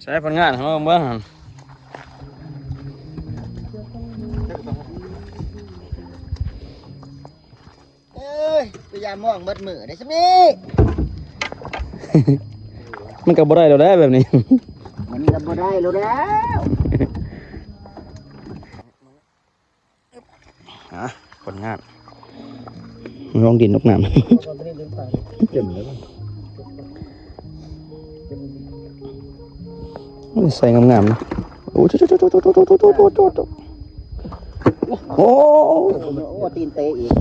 ใช้ผลงานของเราเมื่อหันพยายามมองเบิดมือได้ใช่ไหม มันก็บ่ได้เราได้แบบนี้ มันก็บ่ได้แล้วผลงานลองดินนกน้ำใส่งามๆนะโอ้โอ้ตีนเตะอีก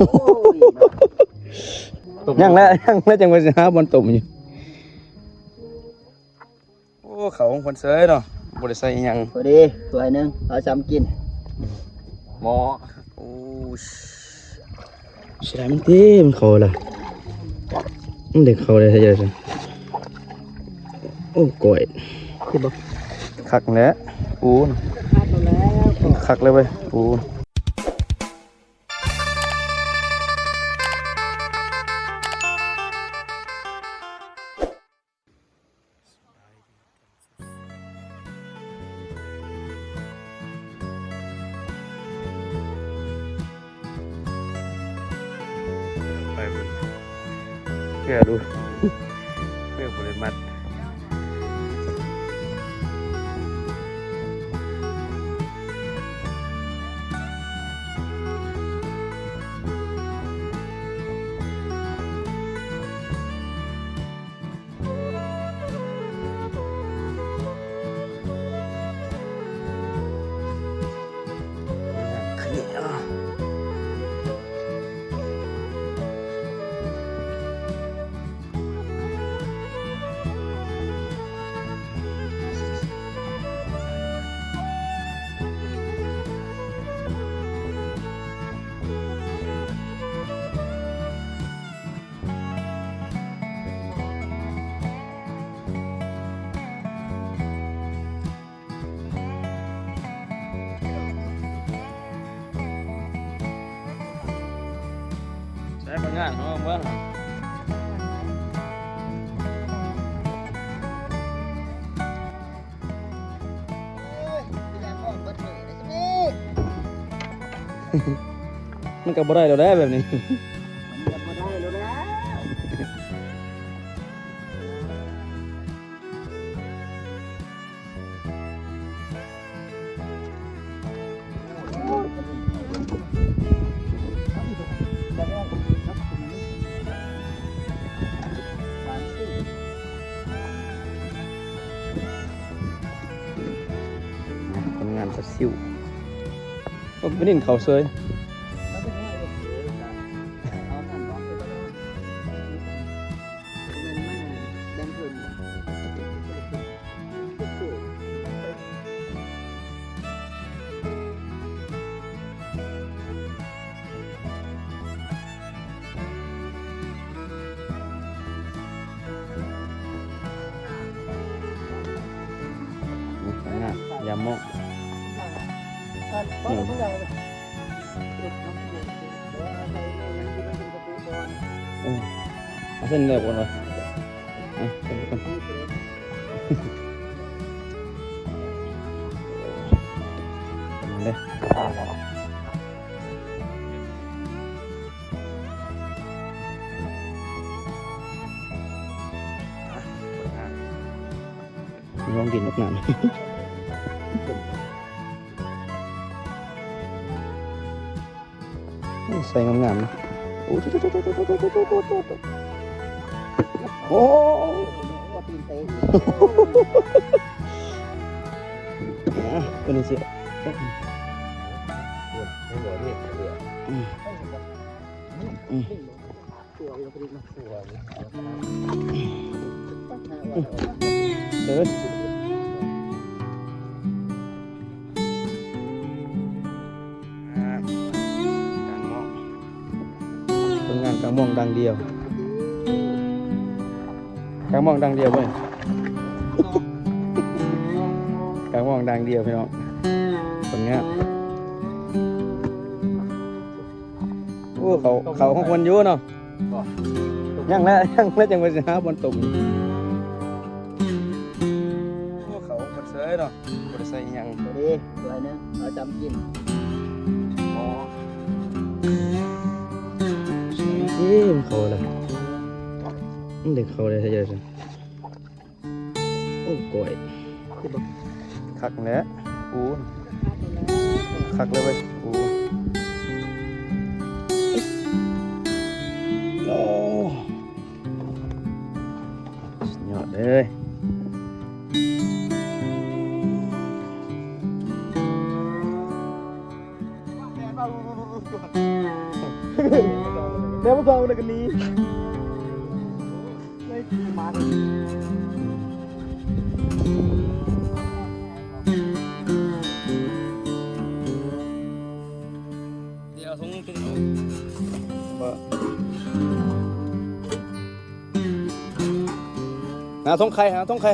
ยังแล้วจังหวะสิหาบอลตุ่มอยู่โอ้เขาของคนเสยเนาะบ่ได้ใส่อีหยัง พอดีตัวนึงเอาซ้ำกิน หมอโอ้เสียดายมันเต็มเขาเลยมันเด็กเขาเลยใช่ไหมโอ้ก่อยที่บอกคักแล้วปูนคักเลยไปปูนไปบุญเพื่อดูเพื่อบริมัดใช้ผลงานของเราเมื่อหันมันก็บ่ได้เราได้แบบนี้ผลงานสัดซิวก็ไม่ได้เขาเซยยามองเอาเส้นเลือกก่อนเลยเลยลองกินนกน้ำใส่งามๆนะโอ้โอ้ตีนเตะตัวนี้สิเดินผลงานกลางม่วงดังเดียวกลางม่วงดังเดียวเลยกลางม่วงดังเดียวพี่น้องผลงานโอ้เขาของคนอยู่เนาะยัง แล้วจังไปหาบนตุ่มโอ้เขาค เลยเนาะบ่ได้ใส่หยัง พอดีถ้วยหนึงเอาจำกิน อ๋อเอ๊ะมันเข้าเลยมันเด็กเข้าเลยซะเยอะจังโอ้ก้อยคักแล้วอูนคักเลยเว้ยอูโอ้สุดยอดเลยเดี๋ยวมาฟังเลยกันนี้เดี๋ยวทงกินบ่หาทงไข่หาทงไข่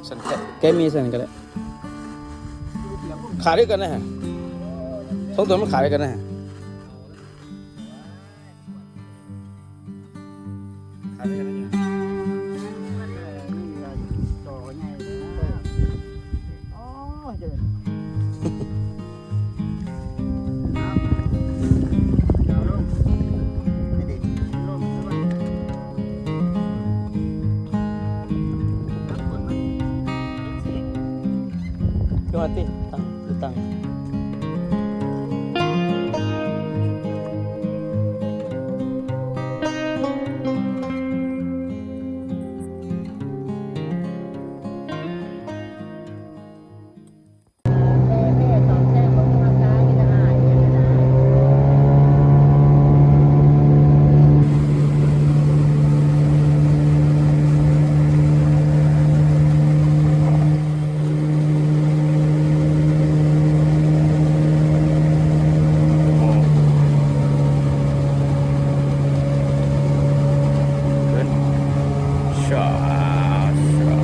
สันแกมีสันกันเลยขาดด้วยกันนะฮะสองตัวมันขาดด้วยกันนะฮะขาดด้วยกันนะ ต่อใหญ่อ๋อเดินเอาลงไม่ได้ลงใช่ไหมรับคนไหม ยอดติตังคือตังชาชา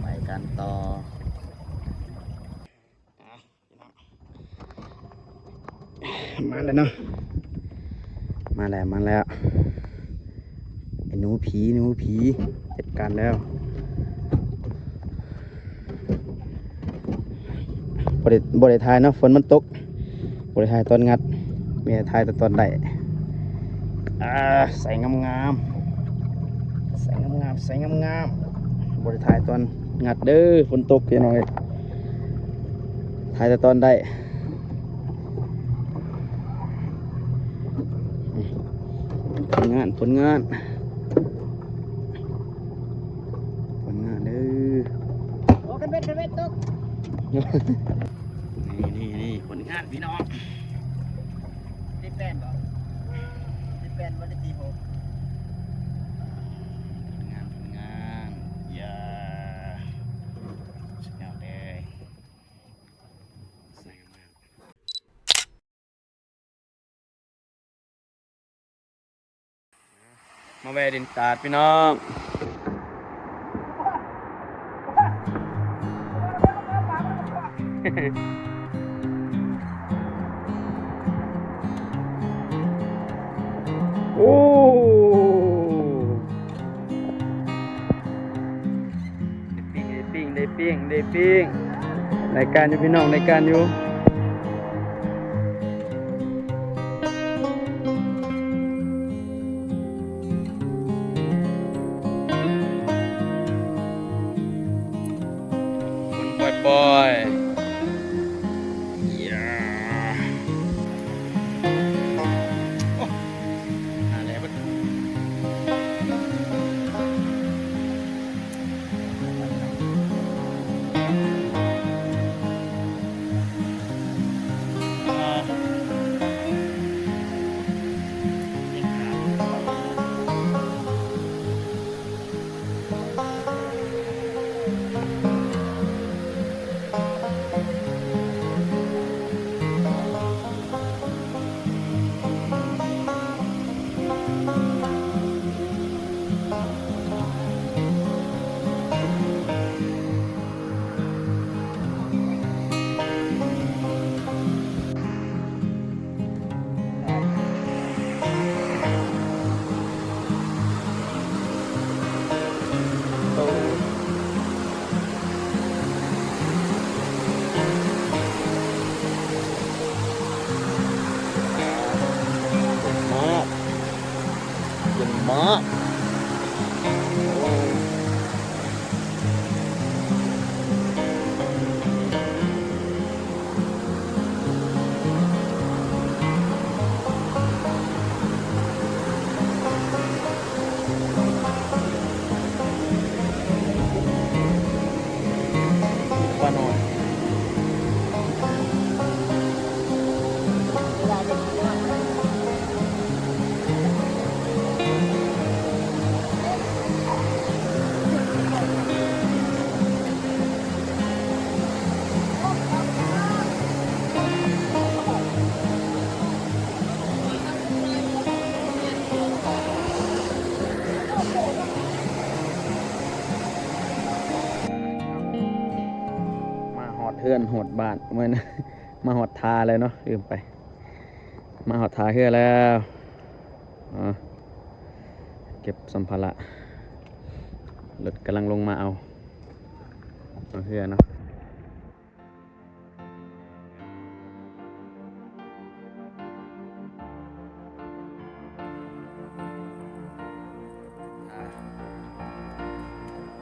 ไปกันต่อ มาแล้วเนาะมาแล้วไอ้หนูผีจัดการแล้วบริทายเนาะฝนมันตกบริทายตอนงัดมีทายแต่ตอนได้ใส่งามๆใส่งามบริทายตอนงัดเด้อฝนตกพี่น้องเอ้ยทายแต่ตอนได้ผลงานเด้อโอ้กันเบ็ดตก นี่ผลงานพี่น้อง ตีแป้นบ่ตีแป้นบ่ได้ตีโห ผลงานอย่าสุดยอดเลยใส่มากมาแวะดินตาดพี่น้องโอ้ได้ปิ้งรายการอยู่พี่น้องรายการอยู่คนปล่อยอย่าโอ้อะไรบ้าง ากปลาหน่อย มาหอดเทือนหอดบ้านเหมือน มาหอดทาเลยเนาะลืมไป มาหอดทาเฮือแล้วอ๋อเก็บสัมภาระรถกำลังลงมาเอาเฮือเนาะ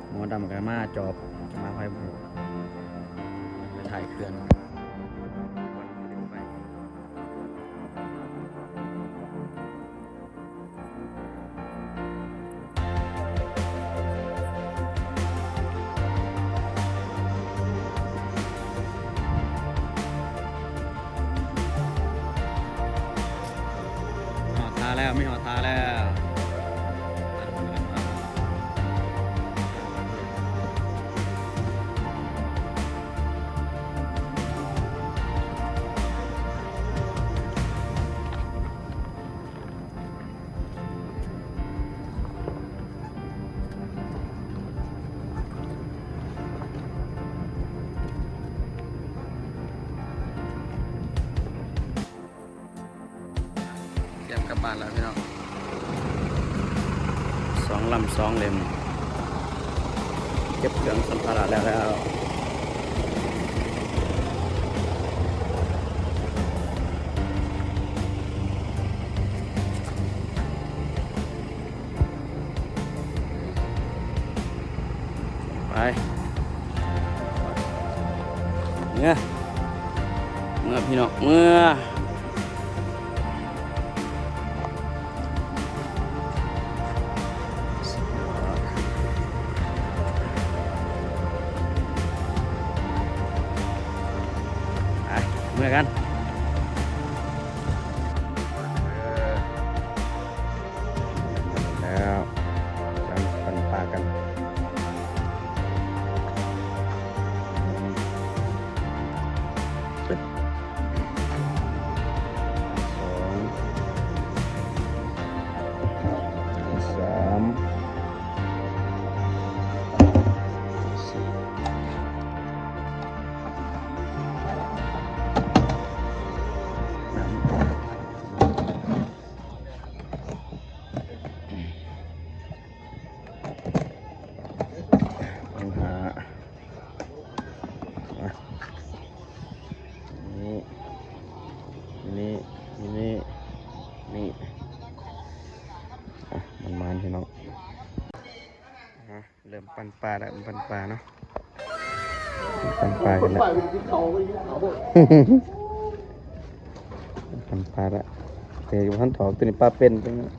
หมอดำกับมาจอบมาไฟบุกไปถ่ายเครื่องหอดทาแล้วไม่หอดทาแล้วเตรียมกลับบ้านแล้วพี่น้อง2 ลำ 2 เล่มเก็บเครื่องสัมภาระแล้วไปเมื่อพี่น้องเมื่อเมื่อกันแล้วกันปันปลากันนี่มันพี่น้องเริ่มปั่นปลาแล้วปั่นปลาเนาะปั่นปลากันแล้วปั่นปลาแล้วเดี๋ยวท่านถอกตัวนี้ปลาเป็นตรงนั้น